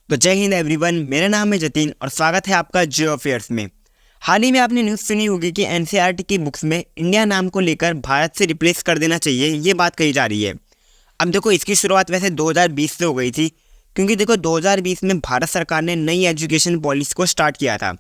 तो जय हिंद एवरीवन, मेरा नाम है जतिन और स्वागत है आपका जियो अफेयर्स में। हाल ही में आपने न्यूज़ सुनी होगी कि एनसीईआरटी की बुक्स में इंडिया नाम को लेकर भारत से रिप्लेस कर देना चाहिए, ये बात कही जा रही है। अब देखो, इसकी शुरुआत वैसे 2020 से हो गई थी, क्योंकि देखो 2020 में भारत सरकार ने नई एजुकेशन पॉलिसी को स्टार्ट किया था,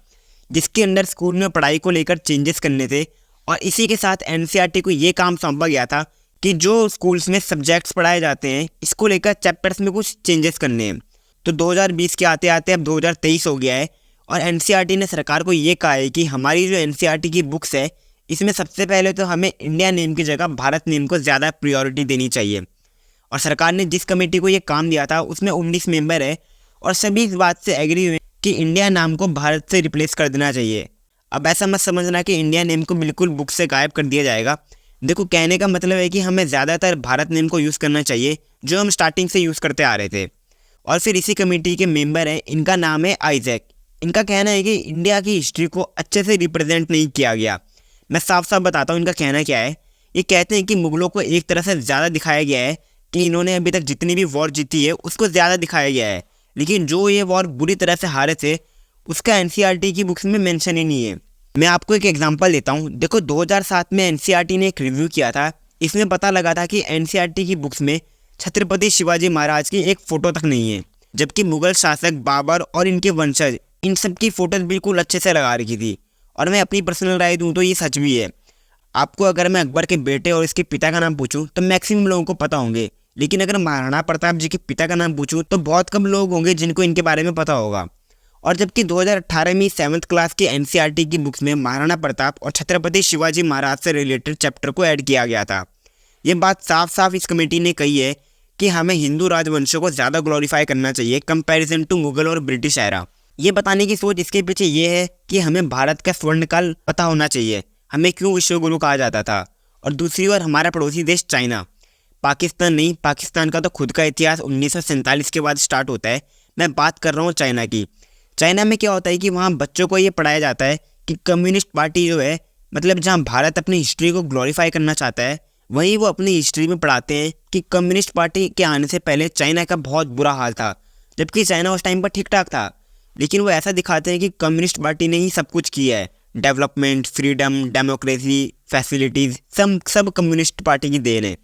जिसके अंदर स्कूल में पढ़ाई को लेकर चेंजेस करने थे। और इसी के साथ एनसीईआरटी को ये काम सौंपा गया था कि जो स्कूल्स में सब्जेक्ट्स पढ़ाए जाते हैं, इसको लेकर चैप्टर्स में कुछ चेंजेस करने हैं। तो 2020 के आते आते अब 2023 हो गया है और एनसीईआरटी ने सरकार को ये कहा है कि हमारी जो एनसीईआरटी की बुक्स है, इसमें सबसे पहले तो हमें इंडिया नेम की जगह भारत नेम को ज़्यादा प्रायोरिटी देनी चाहिए। और सरकार ने जिस कमेटी को ये काम दिया था उसमें 19 मेंबर है और सभी इस बात से एग्री हुए कि इंडिया नाम को भारत से रिप्लेस कर देना चाहिए। अब ऐसा मत समझना कि इंडिया नेम को बिल्कुल बुक से गायब कर दिया जाएगा। देखो, कहने का मतलब है कि हमें ज़्यादातर भारत नेम को यूज़ करना चाहिए, जो हम स्टार्टिंग से यूज़ करते आ रहे थे। और फिर इसी कमेटी के मेंबर हैं, इनका नाम है आइजैक। इनका कहना है कि इंडिया की हिस्ट्री को अच्छे से रिप्रेजेंट नहीं किया गया। मैं साफ साफ बताता हूँ इनका कहना क्या है। ये कहते हैं कि मुगलों को एक तरह से ज़्यादा दिखाया गया है कि इन्होंने अभी तक जितनी भी वॉर जीती है उसको ज़्यादा दिखाया गया है, लेकिन जो ये वॉर बुरी तरह से हारे थे उसका एनसीईआरटी की बुक्स में मेंशन ही नहीं है। मैं आपको एक एग्जांपल देता हूँ। देखो, 2007 में एनसीईआरटी ने एक रिव्यू किया था। इसमें पता लगा था कि एनसीईआरटी की बुक्स में छत्रपति शिवाजी महाराज की एक फ़ोटो तक नहीं है, जबकि मुगल शासक बाबर और इनके वंशज, इन सब की फ़ोटोज बिल्कुल अच्छे से लगा रखी थी। और मैं अपनी पर्सनल राय दूँ तो ये सच भी है। आपको अगर मैं अकबर के बेटे और इसके पिता का नाम पूछूं तो मैक्सिमम लोगों को पता होंगे, लेकिन अगर महाराणा प्रताप जी के पिता का नाम पूछूं तो बहुत कम लोग होंगे जिनको इनके बारे में पता होगा। और जबकि 2018 में 7th क्लास की एनसीईआरटी की बुक्स में महाराणा प्रताप और छत्रपति शिवाजी महाराज से रिलेटेड चैप्टर को ऐड किया गया था। ये बात साफ साफ इस कमेटी ने कही है कि हमें हिंदू राजवंशों को ज़्यादा ग्लोरीफाई करना चाहिए कंपैरिजन टू मुगल और ब्रिटिश एरा। ये बताने की सोच इसके पीछे ये है कि हमें भारत का स्वर्णकाल पता होना चाहिए, हमें क्यों विश्वगुरु कहा जाता था। और दूसरी ओर हमारा पड़ोसी देश चाइना, पाकिस्तान नहीं, पाकिस्तान का तो खुद का इतिहास 1947 के बाद स्टार्ट होता है। मैं बात कर रहा हूँ चाइना की। चाइना में क्या होता है कि वहाँ बच्चों को ये पढ़ाया जाता है कि कम्युनिस्ट पार्टी जो है, मतलब जहाँ भारत अपनी हिस्ट्री को ग्लोरीफाई करना चाहता है, वहीं वो अपनी हिस्ट्री में पढ़ाते हैं कि कम्युनिस्ट पार्टी के आने से पहले चाइना का बहुत बुरा हाल था, जबकि चाइना उस टाइम पर ठीक ठाक था। लेकिन वो ऐसा दिखाते हैं कि कम्युनिस्ट पार्टी ने ही सब कुछ किया है, डेवलपमेंट, फ्रीडम, डेमोक्रेसी, फैसिलिटीज़ सब कम्युनिस्ट पार्टी की देन है।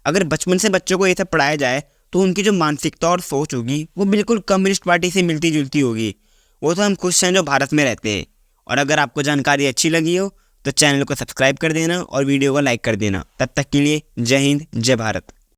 अगर बचपन से बच्चों को ये सब पढ़ाया जाए तो उनकी जो मानसिकता और सोच होगी वो बिल्कुल कम्युनिस्ट पार्टी से मिलती जुलती होगी। वो तो हम खुश हैं जो भारत में रहते हैं। और अगर आपको जानकारी अच्छी लगी हो तो चैनल को सब्सक्राइब कर देना और वीडियो को लाइक कर देना। तब तक के लिए जय हिंद, जय भारत।